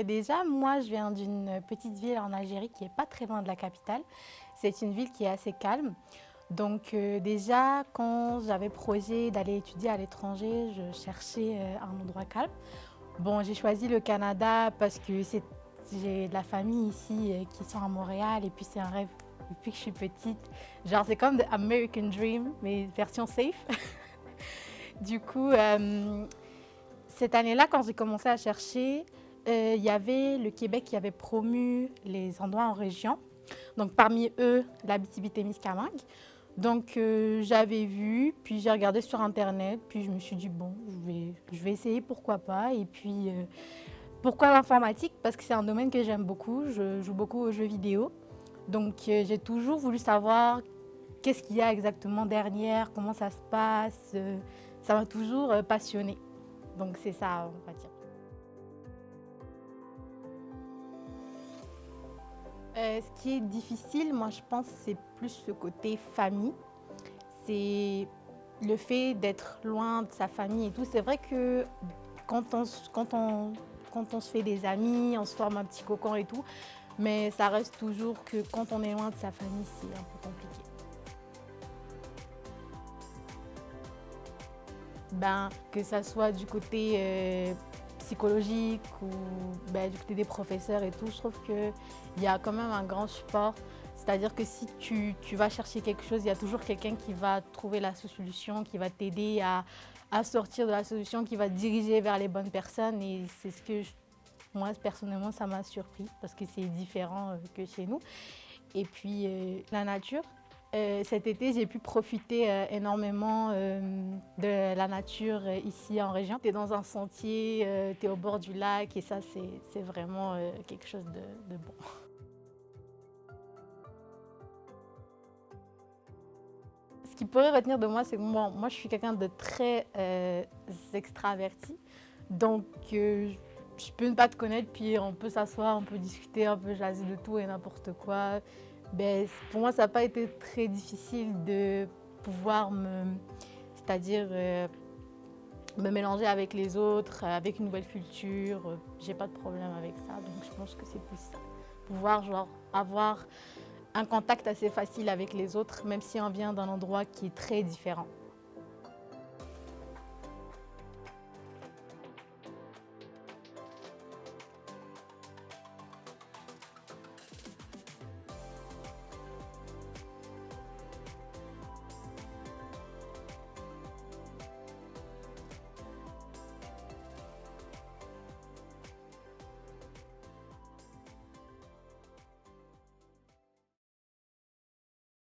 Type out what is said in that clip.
Déjà, moi, je viens d'une petite ville en Algérie qui est pas très loin de la capitale. C'est une ville qui est assez calme. Déjà, quand j'avais projet d'aller étudier à l'étranger, je cherchais un endroit calme. Bon, j'ai choisi le Canada parce que j'ai de la famille ici qui sont à Montréal et puis c'est un rêve depuis que je suis petite. Genre, c'est comme The American Dream, mais version safe. Du coup, cette année-là, quand j'ai commencé à chercher, il y avait le Québec qui avait promu les endroits en région. Donc, parmi eux, l'Abitibi-Témiscamingue. J'avais vu, puis j'ai regardé sur Internet, puis je me suis dit, bon, je vais essayer, pourquoi pas. Et puis, pourquoi l'informatique? Parce que c'est un domaine que j'aime beaucoup. Je joue beaucoup aux jeux vidéo. J'ai toujours voulu savoir qu'est-ce qu'il y a exactement derrière, comment ça se passe. Ça m'a toujours passionnée. Donc, c'est ça, on va dire. Ce qui est difficile, moi, je pense, c'est plus le côté famille. C'est le fait d'être loin de sa famille et tout. C'est vrai que quand on, s- quand on se fait des amis, on se forme un petit cocon et tout, mais ça reste toujours que quand on est loin de sa famille, c'est un peu compliqué. Que ça soit du côté psychologique ou du côté des professeurs et tout, je trouve qu'il y a quand même un grand support. C'est-à-dire que si tu vas chercher quelque chose, il y a toujours quelqu'un qui va trouver la solution, qui va t'aider à sortir de la solution, qui va te diriger vers les bonnes personnes. Et c'est moi, personnellement, ça m'a surpris parce que c'est différent que chez nous. Et puis, la nature. Cet été, j'ai pu profiter énormément de la nature ici en région. Tu es dans un sentier, tu es au bord du lac et ça, c'est vraiment quelque chose de bon. Ce qui pourrait retenir de moi, c'est que moi je suis quelqu'un de très extraverti. Donc, je peux ne pas te connaître, puis on peut s'asseoir, on peut discuter, on peut jaser de tout et n'importe quoi. Pour moi, ça n'a pas été très difficile de pouvoir c'est-à-dire me mélanger avec les autres, avec une nouvelle culture. J'ai pas de problème avec ça, donc je pense que c'est plus ça. Pouvoir genre avoir un contact assez facile avec les autres, même si on vient d'un endroit qui est très différent.